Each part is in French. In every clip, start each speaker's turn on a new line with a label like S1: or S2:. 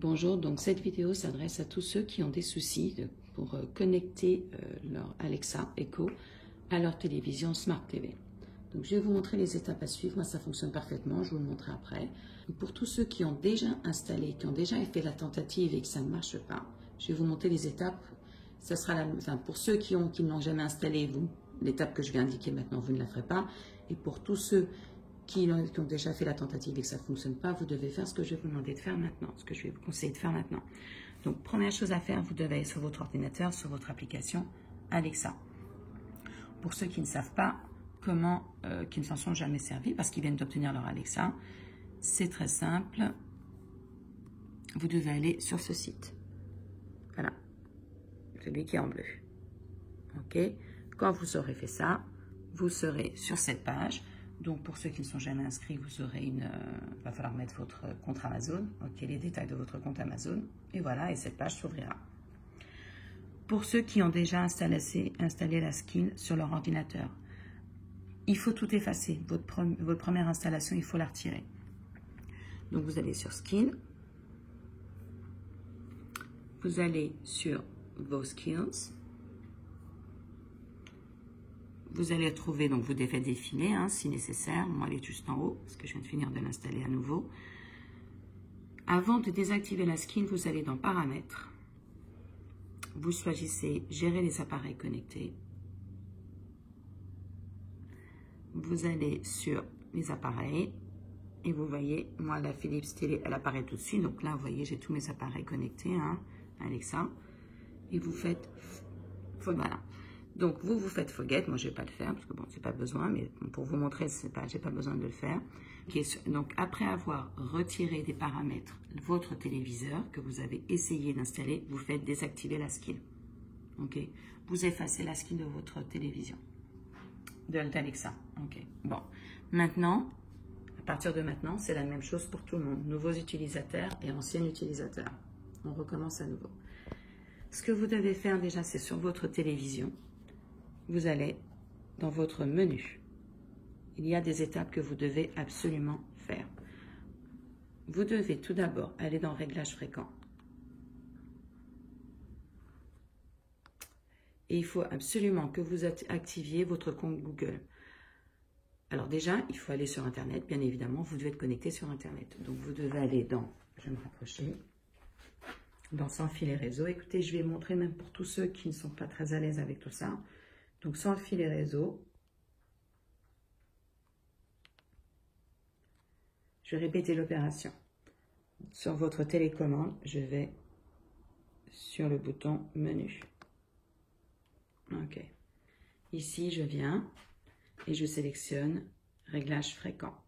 S1: Bonjour, donc cette vidéo s'adresse à tous ceux qui ont des soucis pour connecter leur Alexa Echo à leur télévision Smart TV. Donc je vais vous montrer les étapes à suivre, moi ça fonctionne parfaitement, je vous le montrerai après. Donc, pour tous ceux qui ont déjà installé, qui ont déjà fait la tentative et que ça ne marche pas, je vais vous montrer les étapes. Ça sera pour ceux qui ne l'ont jamais installé, l'étape que je vais indiquer maintenant, vous ne la ferez pas. Et pour tous ceux qui ont déjà fait la tentative et que ça ne fonctionne pas, vous devez faire ce que je vais vous demander de faire maintenant, ce que je vais vous conseiller de faire maintenant. Donc, première chose à faire, vous devez aller sur votre ordinateur, sur votre application Alexa. Pour ceux qui ne savent pas comment, qui ne s'en sont jamais servis, parce qu'ils viennent d'obtenir leur Alexa, c'est très simple. Vous devez aller sur ce site. Voilà, celui qui est en bleu. OK. Quand vous aurez fait ça, vous serez sur cette page. Donc, pour ceux qui ne sont jamais inscrits, vous aurez va falloir mettre votre compte Amazon, ok, les détails de votre compte Amazon, et voilà, et cette page s'ouvrira. Pour ceux qui ont déjà installé la skin sur leur ordinateur, il faut tout effacer. Votre première installation, il faut la retirer. Donc, vous allez sur Skin, vous allez sur vos skills. Vous allez trouver, donc vous devez défiler si nécessaire. Moi, elle est juste en haut parce que je viens de finir de l'installer à nouveau. Avant de désactiver la skin, vous allez dans Paramètres. Vous choisissez Gérer les appareils connectés. Vous allez sur les appareils et vous voyez, moi, la Philips Télé, elle apparaît tout de suite. Donc là, vous voyez, j'ai tous mes appareils connectés, Alexa. Et vous faites, voilà. Donc, vous faites Forget. Moi, je ne vais pas le faire parce que, bon, c'est pas besoin. Mais pour vous montrer, je n'ai pas besoin de le faire. Okay, donc, après avoir retiré des paramètres votre téléviseur que vous avez essayé d'installer, vous faites désactiver la skin. OK. Vous effacez la skin de votre télévision, d'Alexa. OK. Bon. Maintenant, à partir de maintenant, c'est la même chose pour tout le monde. Nouveaux utilisateurs et anciens utilisateurs. On recommence à nouveau. Ce que vous devez faire déjà, c'est sur votre télévision. Vous allez dans votre menu. Il y a des étapes que vous devez absolument faire. Vous devez tout d'abord aller dans Réglages fréquents. Et il faut absolument que vous activiez votre compte Google. Alors déjà, il faut aller sur Internet, bien évidemment. Vous devez être connecté sur Internet. Donc vous devez aller dans, je vais me rapprocher, dans Sans fil et réseau. Écoutez, je vais montrer même pour tous ceux qui ne sont pas très à l'aise avec tout ça. Donc, sans fil et réseau, je vais répéter l'opération. Sur votre télécommande, je vais sur le bouton Menu. OK. Ici, je viens et je sélectionne Réglages fréquents.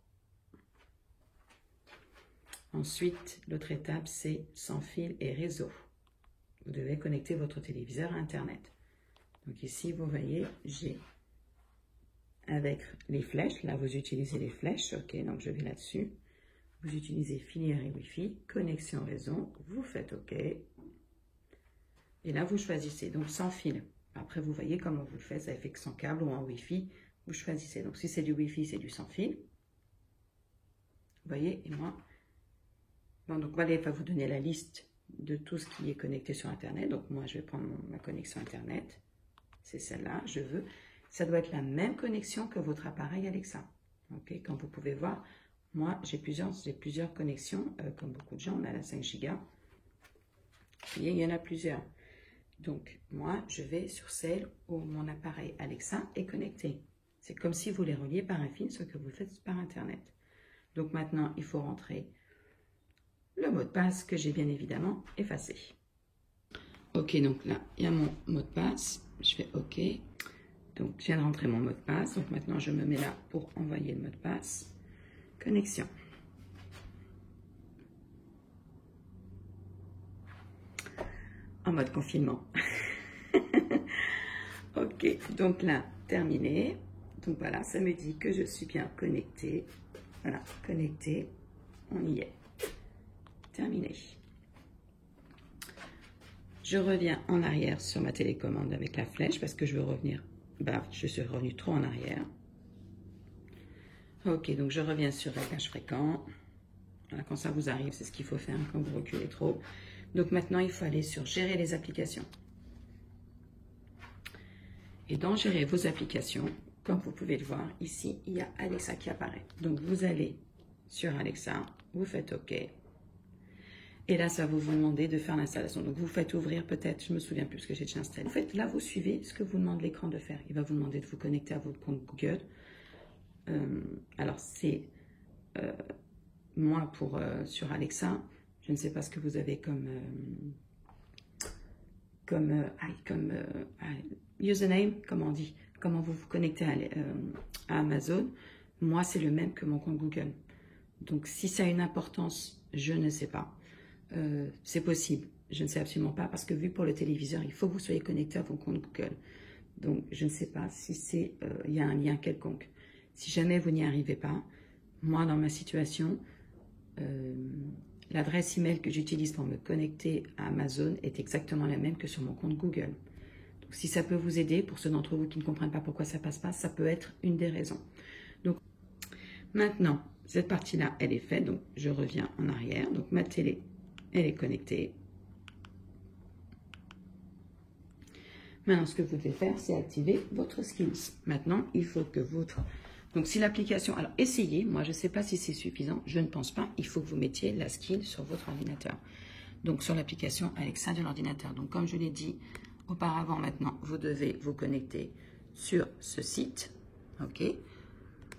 S1: Ensuite, l'autre étape, c'est Sans fil et réseau. Vous devez connecter votre téléviseur à Internet. Donc ici, vous voyez, j'ai avec les flèches, là vous utilisez les flèches, ok, donc je vais là-dessus. Vous utilisez filière et Wi-Fi, connexion réseau, vous faites ok. Et là, vous choisissez, donc sans fil. Après, vous voyez comment vous le faites, ça fait que sans câble ou en Wi-Fi, vous choisissez. Donc si c'est du Wi-Fi, c'est du sans fil. Vous voyez, et moi, bon, donc voilà, il va vous donner la liste de tout ce qui est connecté sur Internet. Donc moi, je vais prendre ma connexion Internet. C'est celle-là, je veux. Ça doit être la même connexion que votre appareil Alexa. Okay, comme vous pouvez voir, moi, j'ai plusieurs connexions. Comme beaucoup de gens, on a la 5 Go. Et il y en a plusieurs. Donc, moi, je vais sur celle où mon appareil Alexa est connecté. C'est comme si vous les reliez par un fil, ce que vous faites par Internet. Donc, maintenant, il faut rentrer le mot de passe que j'ai bien évidemment effacé. OK, donc là, il y a mon mot de passe. Je fais OK. Donc, je viens de rentrer mon mot de passe. Donc, maintenant, je me mets là pour envoyer le mot de passe. Connexion. En mode confinement. OK, donc là, terminé. Donc, voilà, ça me dit que je suis bien connectée. Voilà, connecté. On y est. Terminé. Je reviens en arrière sur ma télécommande avec la flèche parce que je veux revenir. Je suis revenu trop en arrière. Ok, donc je reviens sur Réglages fréquents. Voilà, quand ça vous arrive, c'est ce qu'il faut faire quand vous reculez trop. Donc maintenant, il faut aller sur gérer les applications. Et dans gérer vos applications, comme vous pouvez le voir, ici, il y a Alexa qui apparaît. Donc vous allez sur Alexa, vous faites OK. Et là, ça va vous demander de faire l'installation. Donc vous faites ouvrir peut-être, je me souviens plus ce que j'ai déjà installé. En fait, là, vous suivez ce que vous demande l'écran de faire. Il va vous demander de vous connecter à votre compte Google. Alors c'est moi sur Alexa, je ne sais pas ce que vous avez comme username, comment on dit, comment vous vous connectez à Amazon. Moi, c'est le même que mon compte Google. Donc, si ça a une importance, je ne sais pas. C'est possible, je ne sais absolument pas, parce que vu pour le téléviseur, il faut que vous soyez connecté à vos comptes Google. Donc, je ne sais pas si il y a un lien quelconque. Si jamais vous n'y arrivez pas, moi, dans ma situation, l'adresse email que j'utilise pour me connecter à Amazon est exactement la même que sur mon compte Google. Donc, si ça peut vous aider, pour ceux d'entre vous qui ne comprennent pas pourquoi ça passe pas, ça peut être une des raisons. Donc, maintenant, cette partie-là, elle est faite. Donc, je reviens en arrière. Donc, ma télé, elle est connectée. Maintenant, ce que vous devez faire, c'est activer votre Skills. Maintenant, il faut que votre... Donc, si l'application... Alors, essayez. Moi, je ne sais pas si c'est suffisant. Je ne pense pas. Il faut que vous mettiez la skill sur votre ordinateur. Donc, sur l'application Alexa de l'ordinateur. Donc, comme je l'ai dit auparavant, maintenant, vous devez vous connecter sur ce site, OK,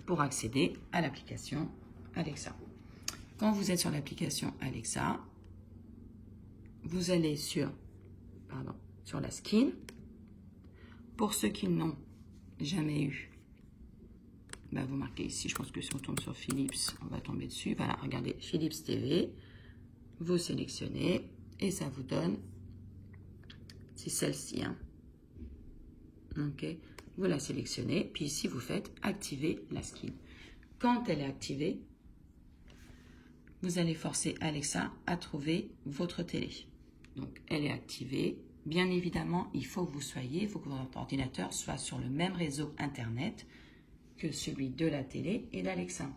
S1: pour accéder à l'application Alexa. Quand vous êtes sur l'application Alexa, vous allez sur la skill. Pour ceux qui n'ont jamais eu, ben vous marquez ici, je pense que si on tombe sur Philips, on va tomber dessus. Voilà, regardez, Philips TV, vous sélectionnez et ça vous donne, c'est celle-ci. Hein. Ok, vous la sélectionnez, puis ici vous faites activer la skill. Quand elle est activée, vous allez forcer Alexa à trouver votre télé. Donc elle est activée. Bien évidemment, il faut que votre ordinateur soit sur le même réseau Internet que celui de la télé et d'Alexa.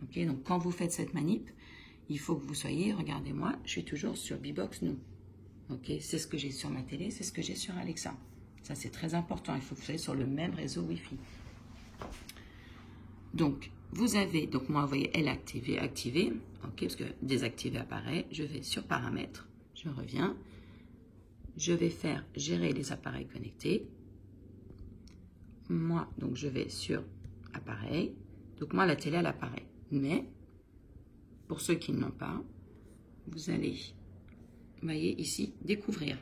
S1: Okay, donc, quand vous faites cette manip, il faut que vous soyez, regardez-moi, je suis toujours sur Bbox Nous. Okay, c'est ce que j'ai sur ma télé, c'est ce que j'ai sur Alexa. Ça, c'est très important. Il faut que vous soyez sur le même réseau Wi-Fi. Donc, donc moi, vous voyez, elle est activée, okay, parce que désactiver apparaît. Je vais sur Paramètres, je reviens. Je vais faire gérer les appareils connectés. Moi, donc je vais sur appareil. Donc moi, la télé, elle apparaît. Mais, pour ceux qui ne l'ont pas, vous allez, vous voyez ici, découvrir.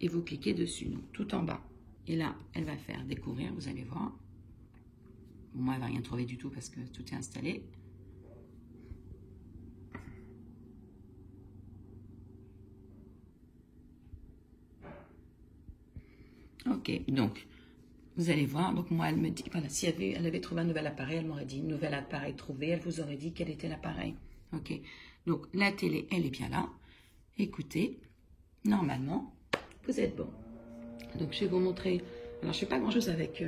S1: Et vous cliquez dessus, donc tout en bas. Et là, elle va faire découvrir, vous allez voir. Moi, elle ne va rien trouver du tout parce que tout est installé. Ok, donc, vous allez voir, donc moi, elle me dit, voilà, si elle avait trouvé un nouvel appareil, elle m'aurait dit, nouvel appareil trouvé, elle vous aurait dit quel était l'appareil. Ok, donc la télé, elle est bien là. Écoutez, normalement, vous êtes bon. Donc, je vais vous montrer, alors je ne fais pas grand-chose avec,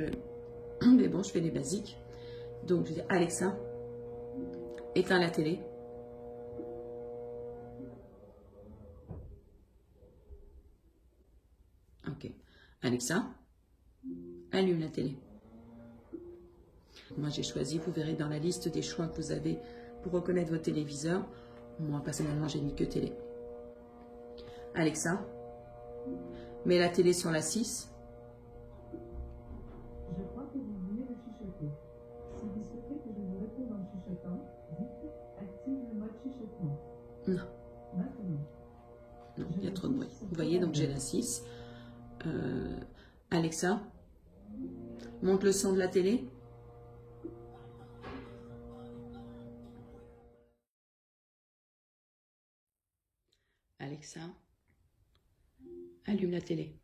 S1: mais bon, je fais les basiques. Donc, je dis, Alexa, éteins la télé. Ok, Alexa, allume la télé. Moi, j'ai choisi, vous verrez dans la liste des choix que vous avez pour reconnaître votre téléviseur. Moi, personnellement, j'ai mis que télé. Alexa, mets la télé sur la 6.
S2: Je crois que vous venez de chuchoter. Si vous souhaitez que je vous réponde en chuchotant, dites active le mode chuchotement.
S1: Non.
S2: Maintenant.
S1: Non, il y a trop de bruit. Vous voyez, donc j'ai la 6. Alexa, monte le son de la télé. Alexa, allume la télé.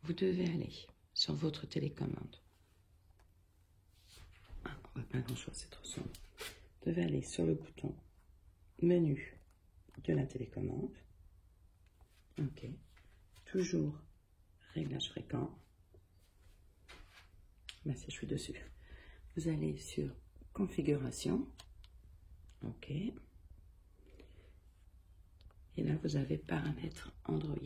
S1: Vous devez aller sur votre télécommande. Ah, on voit pas grand-chose, c'est trop sombre. Vous devez aller sur le bouton menu de la télécommande. OK. Toujours réglage fréquent. Ben, si je suis dessus. Vous allez sur configuration. OK. Et là, vous avez paramètres Android.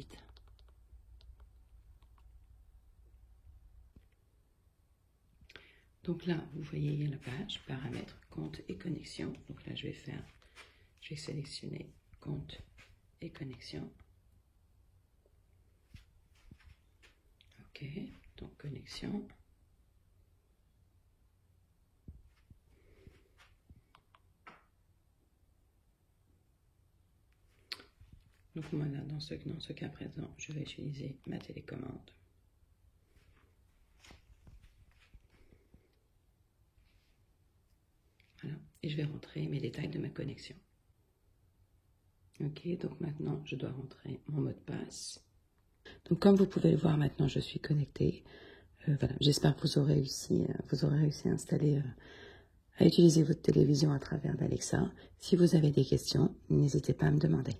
S1: Donc là, vous voyez, il y a la page paramètres, compte et connexion. Donc là, je vais sélectionner compte et connexion. OK, donc connexion. Donc moi là, dans ce cas présent, je vais utiliser ma télécommande. Voilà, et je vais rentrer mes détails de ma connexion. Ok, donc maintenant, je dois rentrer mon mot de passe. Donc comme vous pouvez le voir, maintenant, je suis connectée. Voilà, j'espère que vous aurez réussi à installer, à utiliser votre télévision à travers d'Alexa. Si vous avez des questions, n'hésitez pas à me demander.